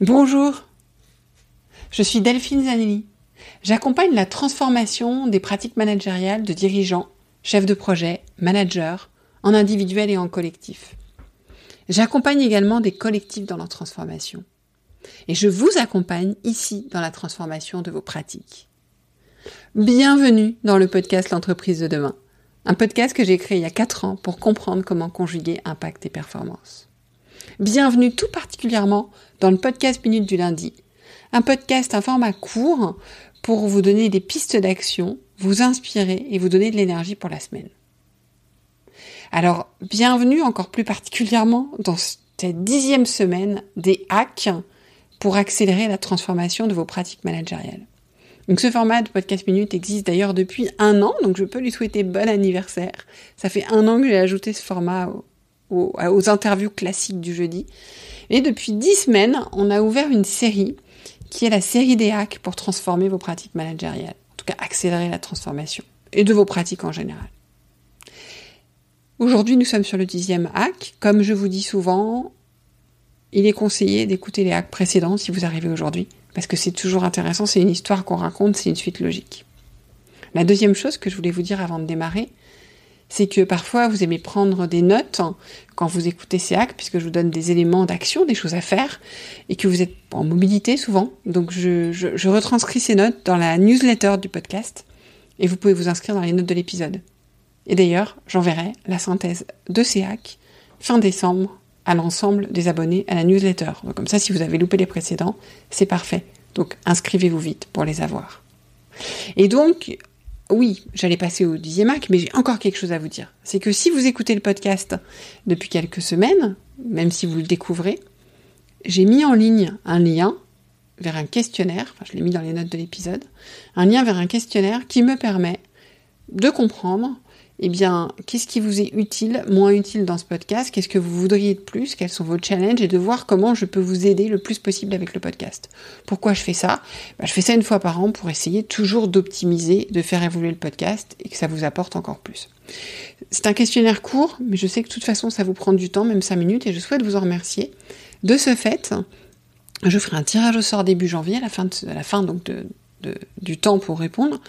Bonjour, je suis Delphine Zanelli. J'accompagne la transformation des pratiques managériales de dirigeants, chefs de projet, managers, en individuel et en collectif. J'accompagne également des collectifs dans leur transformation. Et je vous accompagne ici dans la transformation de vos pratiques. Bienvenue dans le podcast L'entreprise de demain, un podcast que j'ai créé il y a 4 ans pour comprendre comment conjuguer impact et performance. Bienvenue tout particulièrement dans le podcast Minute du lundi, un format court pour vous donner des pistes d'action, vous inspirer et vous donner de l'énergie pour la semaine. Alors, bienvenue encore plus particulièrement dans cette 10e semaine des hacks pour accélérer la transformation de vos pratiques managériales. Donc ce format de podcast Minute existe d'ailleurs depuis 1 an, donc je peux lui souhaiter bon anniversaire. Ça fait 1 an que j'ai ajouté ce format aux interviews classiques du jeudi. Et depuis 10 semaines, on a ouvert une série qui est la série des hacks pour transformer vos pratiques managériales. En tout cas, accélérer la transformation et de vos pratiques en général. Aujourd'hui, nous sommes sur le 10e hack. Comme je vous dis souvent, il est conseillé d'écouter les hacks précédents si vous arrivez aujourd'hui, parce que c'est toujours intéressant, c'est une histoire qu'on raconte, c'est une suite logique. La deuxième chose que je voulais vous dire avant de démarrer, c'est que parfois vous aimez prendre des notes quand vous écoutez ces hacks, puisque je vous donne des éléments d'action, des choses à faire, et que vous êtes en mobilité souvent. Donc je retranscris ces notes dans la newsletter du podcast, et vous pouvez vous inscrire dans les notes de l'épisode. Et d'ailleurs, j'enverrai la synthèse de ces hacks fin décembre à l'ensemble des abonnés à la newsletter. Donc comme ça, si vous avez loupé les précédents, c'est parfait. Donc inscrivez-vous vite pour les avoir. Et donc, oui, j'allais passer au 10e hack, mais j'ai encore quelque chose à vous dire. C'est que si vous écoutez le podcast depuis quelques semaines, même si vous le découvrez, j'ai mis en ligne un lien vers un questionnaire, je l'ai mis dans les notes de l'épisode, un lien vers un questionnaire qui me permet de comprendre, qu'est-ce qui vous est utile, moins utile dans ce podcast, qu'est-ce que vous voudriez de plus, quels sont vos challenges, et de voir comment je peux vous aider le plus possible avec le podcast. Pourquoi je fais ça ? Je fais ça 1 fois par an pour essayer toujours d'optimiser, de faire évoluer le podcast et que ça vous apporte encore plus. C'est un questionnaire court, mais je sais que de toute façon ça vous prend du temps, même 5 minutes, et je souhaite vous en remercier. De ce fait, je ferai un tirage au sort début janvier, à la fin donc du temps pour répondre,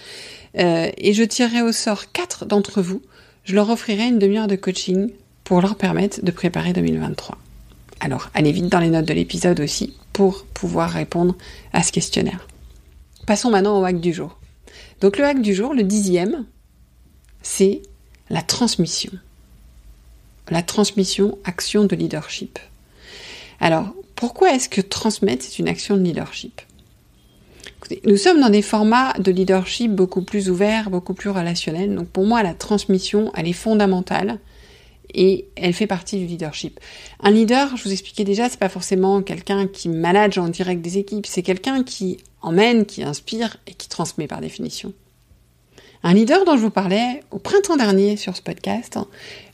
et je tirerai au sort 4 d'entre vous. Je leur offrirai une demi-heure de coaching pour leur permettre de préparer 2023. Alors, allez vite dans les notes de l'épisode aussi pour pouvoir répondre à ce questionnaire. Passons maintenant au hack du jour. Donc le hack du jour, le 10e, c'est la transmission. La transmission, action de leadership. Alors, pourquoi est-ce que transmettre, c'est une action de leadership ? Écoutez, nous sommes dans des formats de leadership beaucoup plus ouverts, beaucoup plus relationnels. Donc pour moi, la transmission, elle est fondamentale et elle fait partie du leadership. Un leader, je vous expliquais déjà, c'est pas forcément quelqu'un qui manage en direct des équipes, c'est quelqu'un qui emmène, qui inspire et qui transmet par définition. Un leader dont je vous parlais au printemps dernier sur ce podcast,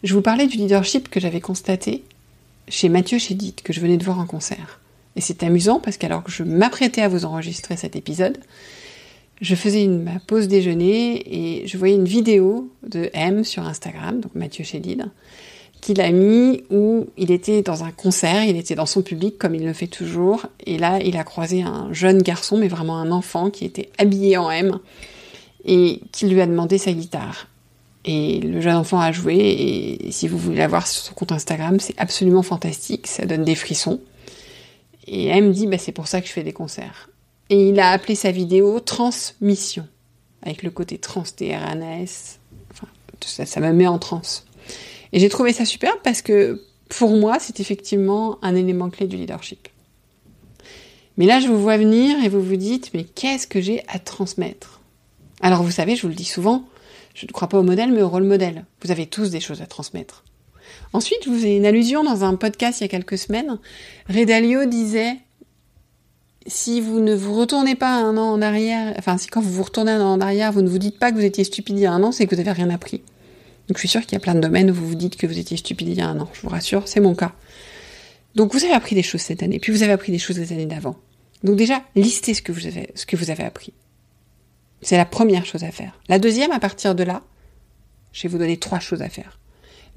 je vous parlais du leadership que j'avais constaté chez Mathieu Chédid, que je venais de voir en concert. Et c'est amusant parce qu'alors que je m'apprêtais à vous enregistrer cet épisode, je faisais ma pause déjeuner et je voyais une vidéo de M sur Instagram, donc Mathieu Chédid, qu'il a mis où il était dans un concert, il était dans son public comme il le fait toujours, et là il a croisé un jeune garçon, mais vraiment un enfant qui était habillé en M et qui lui a demandé sa guitare. Et le jeune enfant a joué, et si vous voulez la voir sur son compte Instagram, c'est absolument fantastique, ça donne des frissons. Et elle me dit, c'est pour ça que je fais des concerts. Et il a appelé sa vidéo Transmission, avec le côté trans, TRNS, ça me met en transe. Et j'ai trouvé ça superbe parce que, pour moi, c'est effectivement un élément clé du leadership. Mais là, je vous vois venir et vous vous dites, mais qu'est-ce que j'ai à transmettre ? Alors vous savez, je vous le dis souvent, je ne crois pas au modèle, mais au rôle modèle. Vous avez tous des choses à transmettre. Ensuite, je vous ai une allusion dans un podcast il y a quelques semaines. Ray Dalio disait, si vous ne vous retournez pas 1 an en arrière, si quand vous vous retournez 1 an en arrière, vous ne vous dites pas que vous étiez stupide il y a 1 an, c'est que vous n'avez rien appris. Donc je suis sûre qu'il y a plein de domaines où vous vous dites que vous étiez stupide il y a 1 an. Je vous rassure, c'est mon cas. Donc vous avez appris des choses cette année, puis vous avez appris des choses les années d'avant. Donc déjà, listez ce que vous avez appris. C'est la première chose à faire. La deuxième, à partir de là, je vais vous donner 3 choses à faire.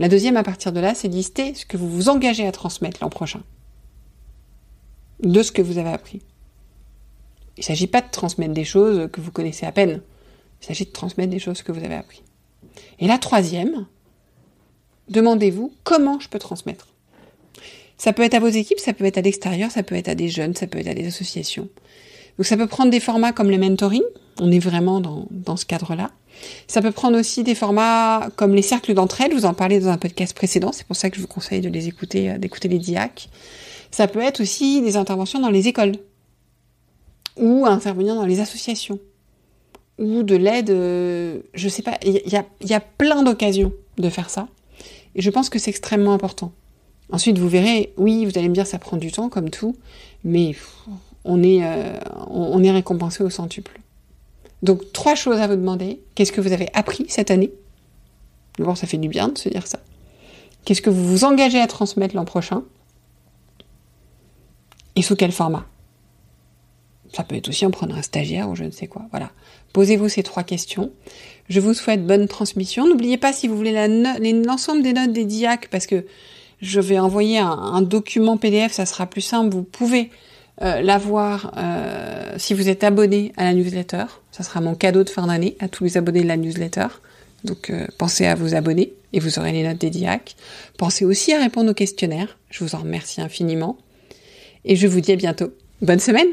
La deuxième, à partir de là, c'est lister ce que vous vous engagez à transmettre l'an prochain. de ce que vous avez appris. Il ne s'agit pas de transmettre des choses que vous connaissez à peine. Il s'agit de transmettre des choses que vous avez appris. Et la troisième, demandez-vous comment je peux transmettre. Ça peut être à vos équipes, ça peut être à l'extérieur, ça peut être à des jeunes, ça peut être à des associations. Donc ça peut prendre des formats comme le mentoring, on est vraiment dans ce cadre-là. Ça peut prendre aussi des formats comme les cercles d'entraide, je vous en parlais dans un podcast précédent, c'est pour ça que je vous conseille de les écouter, d'écouter les DIAC. Ça peut être aussi des interventions dans les écoles, ou intervenir dans les associations, ou de l'aide, je sais pas, il y a plein d'occasions de faire ça, et je pense que c'est extrêmement important. Ensuite, vous verrez, oui, vous allez me dire, ça prend du temps, comme tout, mais on est récompensé au centuple. Donc, 3 choses à vous demander. Qu'est-ce que vous avez appris cette année ? D'abord, ça fait du bien de se dire ça. Qu'est-ce que vous vous engagez à transmettre l'an prochain ? Et sous quel format ? Ça peut être aussi en prenant un stagiaire ou je ne sais quoi. Voilà. Posez-vous ces 3 questions. Je vous souhaite bonne transmission. N'oubliez pas, si vous voulez l'ensemble des notes des DIAC, parce que je vais envoyer un document PDF, ça sera plus simple. Vous pouvez l'avoir si vous êtes abonné à la newsletter. Ça sera mon cadeau de fin d'année à tous les abonnés de la newsletter. Donc pensez à vous abonner et vous aurez les notes des DIAC. Pensez aussi à répondre aux questionnaires. Je vous en remercie infiniment. Et je vous dis à bientôt. Bonne semaine!